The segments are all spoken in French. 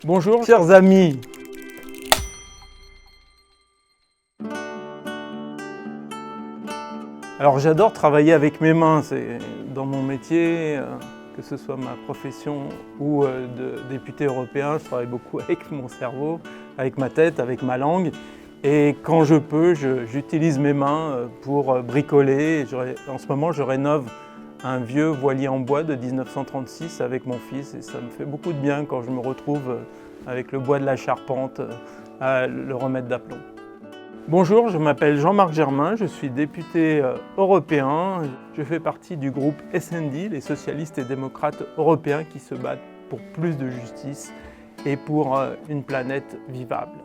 Bonjour chers amis. Alors j'adore travailler avec mes mains, c'est dans mon métier, que ce soit ma profession ou de député européen, je travaille beaucoup avec mon cerveau, avec ma tête, avec ma langue. Et quand je peux, j'utilise mes mains pour bricoler. En ce moment, je rénove un vieux voilier en bois de 1936 avec mon fils et ça me fait beaucoup de bien quand je me retrouve avec le bois de la charpente à le remettre d'aplomb. Bonjour, je m'appelle Jean-Marc Germain, je suis député européen. Je fais partie du groupe SND, les socialistes et démocrates européens qui se battent pour plus de justice et pour une planète vivable.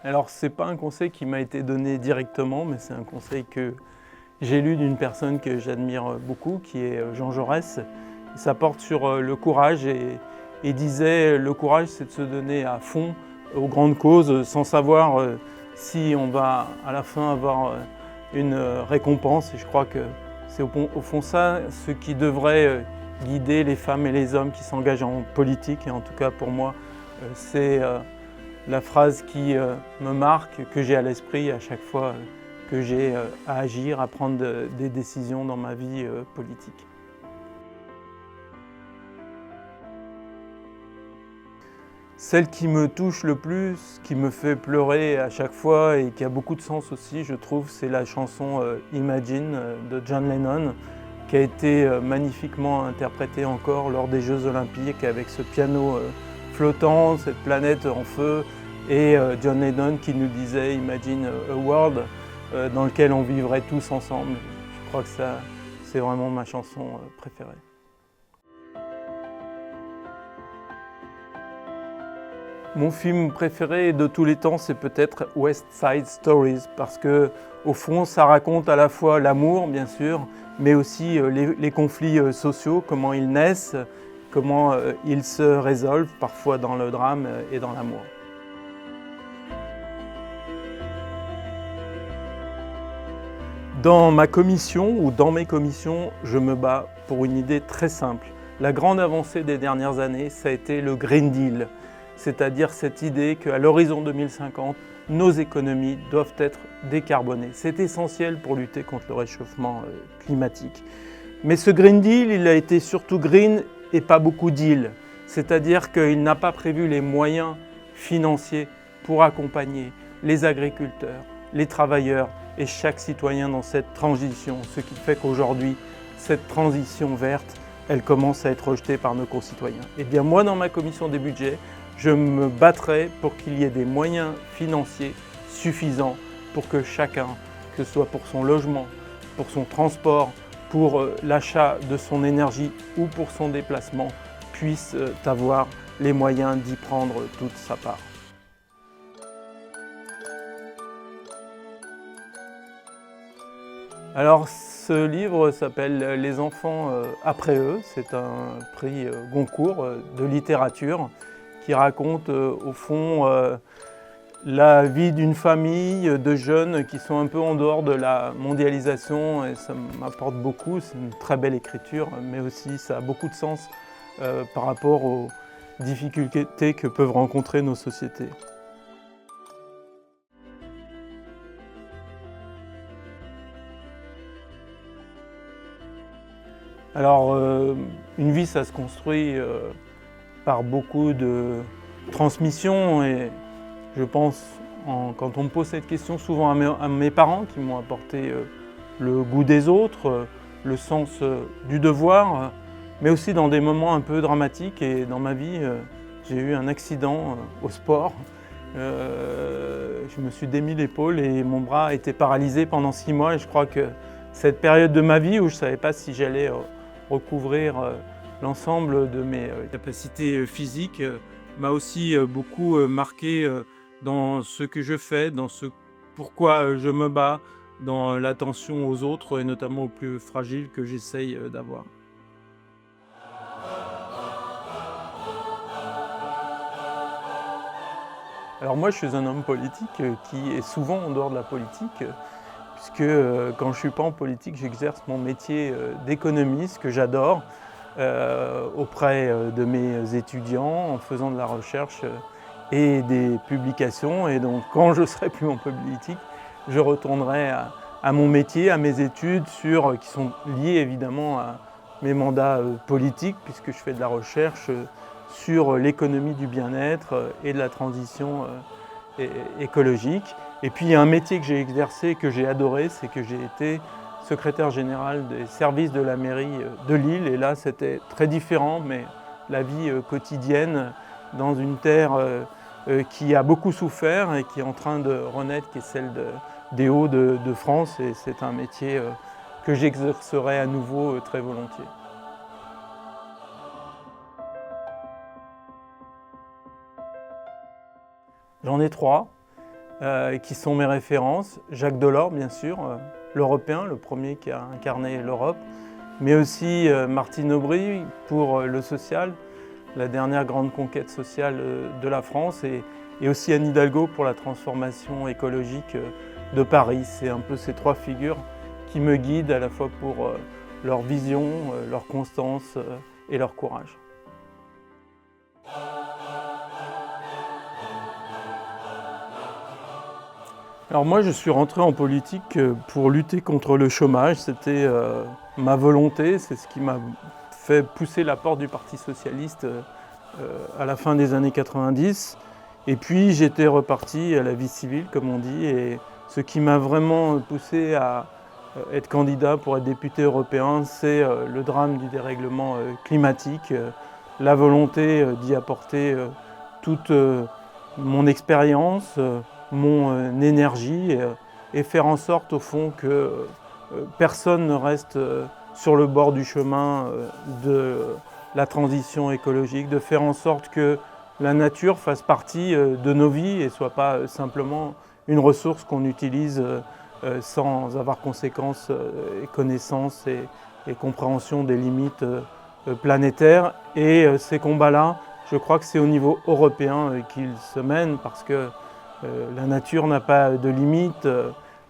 Alors ce n'est pas un conseil qui m'a été donné directement, mais c'est un conseil que j'ai lu d'une personne que j'admire beaucoup, qui est Jean Jaurès. Ça porte sur le courage et disait le courage c'est de se donner à fond aux grandes causes sans savoir si on va à la fin avoir une récompense. Et je crois que c'est au fond ça ce qui devrait guider les femmes et les hommes qui s'engagent en politique. Et en tout cas pour moi c'est la phrase qui me marque, que j'ai à l'esprit à chaque fois que j'ai à agir, à prendre des décisions dans ma vie politique. Celle qui me touche le plus, qui me fait pleurer à chaque fois et qui a beaucoup de sens aussi, je trouve, c'est la chanson Imagine de John Lennon, qui a été magnifiquement interprétée encore lors des Jeux Olympiques avec ce piano flottant, cette planète en feu, et John Lennon qui nous disait « Imagine a world » dans lequel on vivrait tous ensemble. Je crois que ça, c'est vraiment ma chanson préférée. Mon film préféré de tous les temps, c'est peut-être West Side Stories, parce que au fond, ça raconte à la fois l'amour, bien sûr, mais aussi les conflits sociaux, comment ils naissent, comment ils se résolvent, parfois dans le drame et dans l'amour. Dans ma commission ou dans mes commissions, je me bats pour une idée très simple. La grande avancée des dernières années, ça a été le Green Deal, c'est-à-dire cette idée qu'à l'horizon 2050, nos économies doivent être décarbonées. C'est essentiel pour lutter contre le réchauffement climatique. Mais ce Green Deal, il a été surtout green et pas beaucoup deal, c'est-à-dire qu'il n'a pas prévu les moyens financiers pour accompagner les agriculteurs, les travailleurs et chaque citoyen dans cette transition, ce qui fait qu'aujourd'hui, cette transition verte, elle commence à être rejetée par nos concitoyens. Et bien moi, dans ma commission des budgets, je me battrai pour qu'il y ait des moyens financiers suffisants pour que chacun, que ce soit pour son logement, pour son transport, pour l'achat de son énergie ou pour son déplacement, puisse avoir les moyens d'y prendre toute sa part. Alors ce livre s'appelle « Les enfants après eux ». C'est un prix Goncourt de littérature qui raconte au fond la vie d'une famille de jeunes qui sont un peu en dehors de la mondialisation et ça m'apporte beaucoup. C'est une très belle écriture, mais aussi ça a beaucoup de sens par rapport aux difficultés que peuvent rencontrer nos sociétés. Alors, une vie, ça se construit par beaucoup de transmissions et je pense, quand on me pose cette question, souvent à mes parents qui m'ont apporté le goût des autres, le sens du devoir, mais aussi dans des moments un peu dramatiques. Et dans ma vie, j'ai eu un accident au sport. Je me suis démis l'épaule et mon bras a été paralysé pendant 6 mois. Et je crois que cette période de ma vie où je ne savais pas si j'allais recouvrir l'ensemble de mes capacités physiques m'a aussi beaucoup marqué dans ce que je fais, dans ce pourquoi je me bats, dans l'attention aux autres et notamment aux plus fragiles que j'essaye d'avoir. Alors moi je suis un homme politique qui est souvent en dehors de la politique puisque quand je ne suis pas en politique, j'exerce mon métier d'économiste que j'adore auprès de mes étudiants en faisant de la recherche et des publications. Et donc quand je ne serai plus en politique, je retournerai à mon métier, à mes études qui sont liées évidemment à mes mandats politiques, puisque je fais de la recherche sur l'économie du bien-être et de la transition écologique. Et puis il y a un métier que j'ai exercé et que j'ai adoré, c'est que j'ai été secrétaire général des services de la mairie de Lille. Et là c'était très différent, mais la vie quotidienne dans une terre qui a beaucoup souffert et qui est en train de renaître, qui est celle des Hauts-de-France. Et c'est un métier que j'exercerai à nouveau très volontiers. J'en ai trois qui sont mes références. Jacques Delors, bien sûr, l'Européen, le premier qui a incarné l'Europe, mais aussi Martine Aubry pour le social, la dernière grande conquête sociale de la France, et aussi Anne Hidalgo pour la transformation écologique de Paris. C'est un peu ces trois figures qui me guident à la fois pour leur vision, leur constance et leur courage. Alors moi je suis rentré en politique pour lutter contre le chômage, c'était ma volonté, c'est ce qui m'a fait pousser la porte du Parti socialiste à la fin des années 90. Et puis j'étais reparti à la vie civile comme on dit, et ce qui m'a vraiment poussé à être candidat pour être député européen, c'est le drame du dérèglement climatique, la volonté d'y apporter toute mon expérience, mon énergie et faire en sorte au fond que personne ne reste sur le bord du chemin de la transition écologique, de faire en sorte que la nature fasse partie de nos vies et ne soit pas simplement une ressource qu'on utilise sans avoir conséquence et connaissance et compréhension des limites planétaires. Et ces combats-là, je crois que c'est au niveau européen qu'ils se mènent, parce que la nature n'a pas de limite,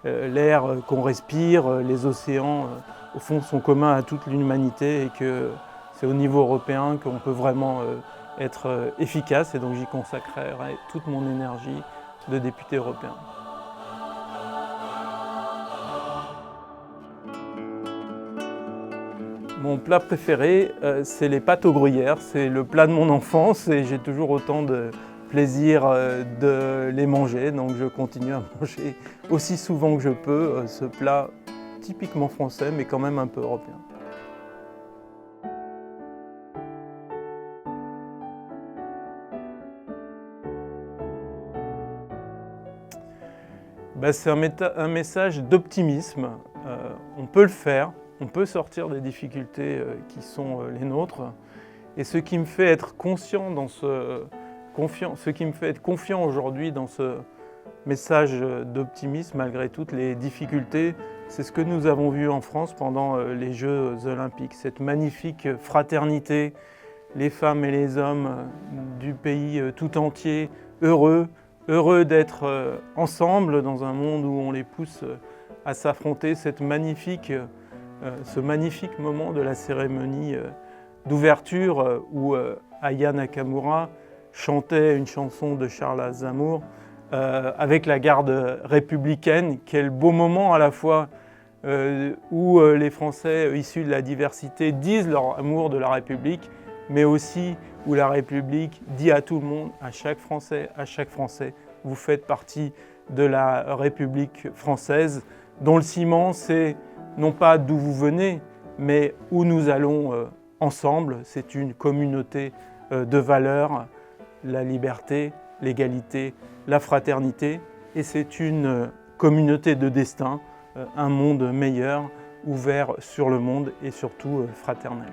l'air qu'on respire, les océans, au fond, sont communs à toute l'humanité, et que c'est au niveau européen qu'on peut vraiment être efficace, et donc j'y consacrerai toute mon énergie de député européen. Mon plat préféré, c'est les pâtes au gruyère, c'est le plat de mon enfance et j'ai toujours autant de plaisir de les manger, donc je continue à manger aussi souvent que je peux ce plat typiquement français mais quand même un peu européen. C'est un message d'optimisme. On peut le faire, on peut sortir des difficultés qui sont les nôtres. Et ce qui me fait être conscient ce qui me fait être confiant aujourd'hui dans ce message d'optimisme malgré toutes les difficultés, c'est ce que nous avons vu en France pendant les Jeux olympiques. Cette magnifique fraternité, les femmes et les hommes du pays tout entier, heureux d'être ensemble dans un monde où on les pousse à s'affronter. Ce magnifique moment de la cérémonie d'ouverture où Aya Nakamura chantait une chanson de Charles Aznavour avec la garde républicaine. Quel beau moment à la fois où les Français issus de la diversité disent leur amour de la République, mais aussi où la République dit à tout le monde, à chaque Français, vous faites partie de la République française, dont le ciment c'est non pas d'où vous venez, mais où nous allons ensemble. C'est une communauté de valeurs, la liberté, l'égalité, la fraternité, et c'est une communauté de destin, un monde meilleur, ouvert sur le monde et surtout fraternel.